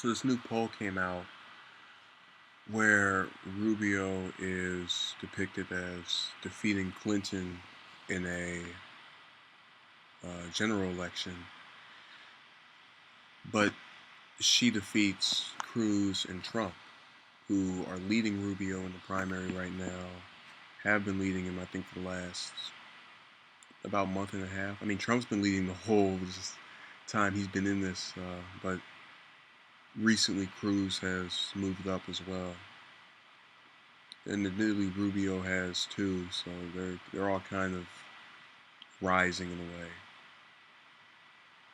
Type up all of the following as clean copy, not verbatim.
So this new poll came out where Rubio is depicted as defeating Clinton in a general election, but she defeats Cruz and Trump, who are leading Rubio in the primary right now, have been leading him, I think, for the last about month and a half. I mean, Trump's been leading the whole time he's been in this, but recently Cruz has moved up as well. And admittedly, Rubio has too, so they're all kind of rising in a way.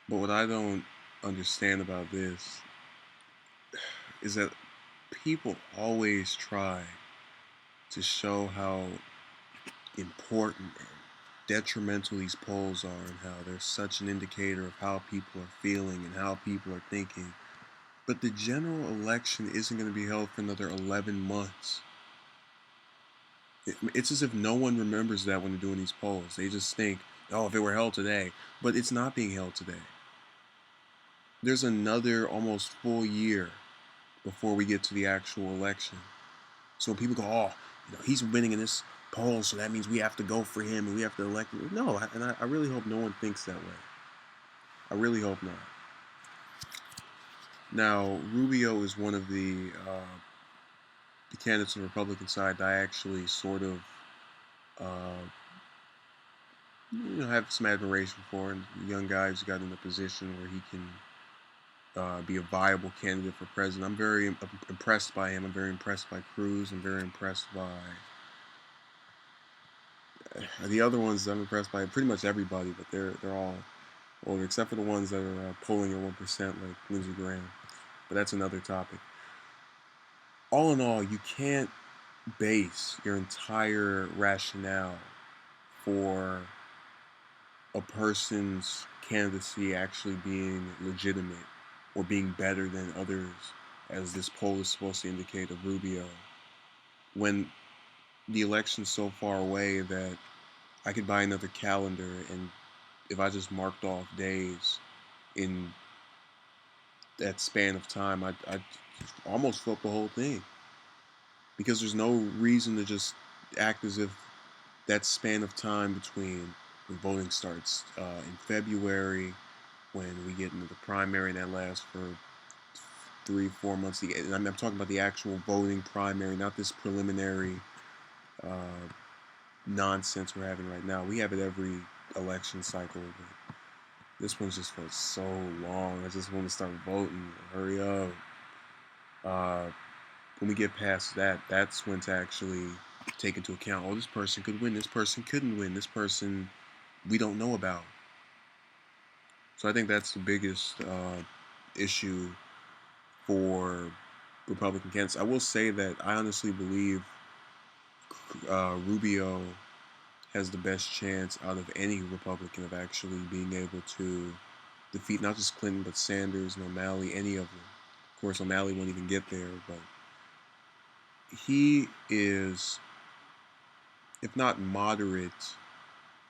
But what I don't understand about this is that people always try to show how important and detrimental these polls are and how they're such an indicator of how people are feeling and how people are thinking. But the general election isn't going to be held for another 11 months. It's as if no one remembers that when they're doing these polls. They just think, oh, if it were held today. But it's not being held today. There's another almost full year before we get to the actual election. So when people go, oh, he's winning in this poll, so that means we have to go for him and we have to elect him. No, I really hope no one thinks that way. I really hope not. Now, Rubio is one of the candidates on the Republican side that I actually sort of have some admiration for, and the young guy who's got in a position where he can be a viable candidate for president. I'm very impressed by him. I'm very impressed by Cruz. I'm very impressed by the other ones. I'm impressed by pretty much everybody, but they're all older, except for the ones that are polling at 1%, like Lindsey Graham. But that's another topic. All in all, you can't base your entire rationale for a person's candidacy actually being legitimate or being better than others, as this poll is supposed to indicate of Rubio, when the election's so far away that I could buy another calendar, and if I just marked off days in that span of time, I'd almost flip the whole thing, because there's no reason to just act as if that span of time between when voting starts in February, when we get into the primary, and that lasts for 3-4 months. And I'm talking about the actual voting primary, not this preliminary nonsense we're having right now. We have it every election cycle, but this one's just for so long. I just want to start voting. Hurry up. When we get past that, that's when to actually take into account, oh, this person could win, this person couldn't win, this person we don't know about. So I think that's the biggest issue for Republican candidates. I will say that I honestly believe Rubio has the best chance out of any Republican of actually being able to defeat not just Clinton, but Sanders and O'Malley, any of them. Of course, O'Malley won't even get there, but he is, if not moderate,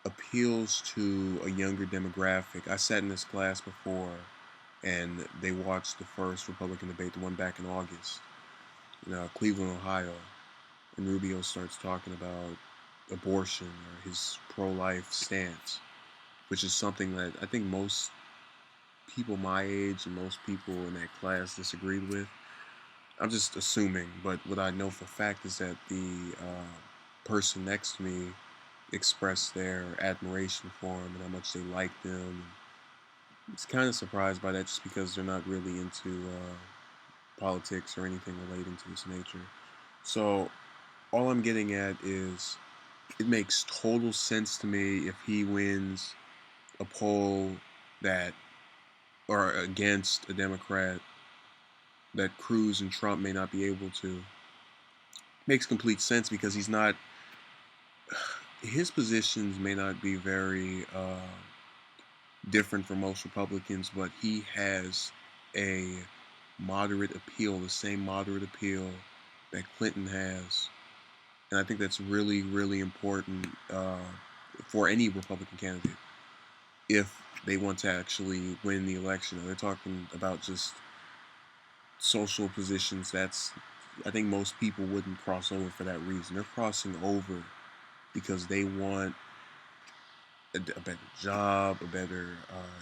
appeals to a younger demographic. I sat in this class before, and they watched the first Republican debate, the one back in August, in Cleveland, Ohio, and Rubio starts talking about abortion or his pro-life stance, which is something that I think most people my age and most people in that class disagreed with. I'm just assuming, but what I know for a fact is that the person next to me expressed their admiration for him and how much they liked him. I was kind of surprised by that, just because they're not really into politics or anything relating to this nature. So all I'm getting at is, it makes total sense to me if he wins a poll that, or against a Democrat, that Cruz and Trump may not be able to. Makes complete sense, because he's not, his positions may not be very different from most Republicans, but he has a moderate appeal, the same moderate appeal that Clinton has. And I think that's really, really important for any Republican candidate if they want to actually win the election. They're talking about just social positions, that's, I think most people wouldn't cross over for that reason. They're crossing over because they want a better job, a better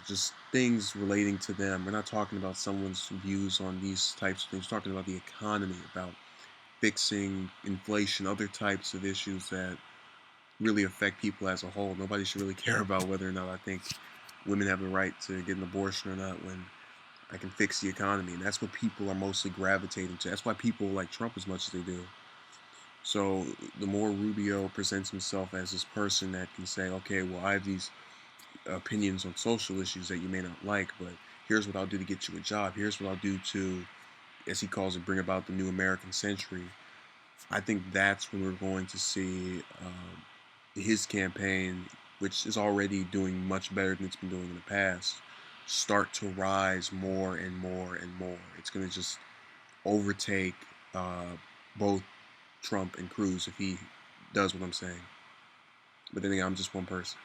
just things relating to them. We're not talking about someone's views on these types of things. We're talking about the economy, about fixing inflation, other types of issues that really affect people as a whole. Nobody should really care about whether or not I think women have the right to get an abortion or not when I can fix the economy. And that's what people are mostly gravitating to. That's why people like Trump as much as they do. So the more Rubio presents himself as this person that can say, okay, well, I have these opinions on social issues that you may not like, but here's what I'll do to get you a job. Here's what I'll do to, as he calls it, bring about the new American century. I think that's when we're going to see his campaign, which is already doing much better than it's been doing in the past, start to rise more and more and more. It's going to just overtake uh, both Trump and Cruz if he does what I'm saying. But then again, I'm just one person.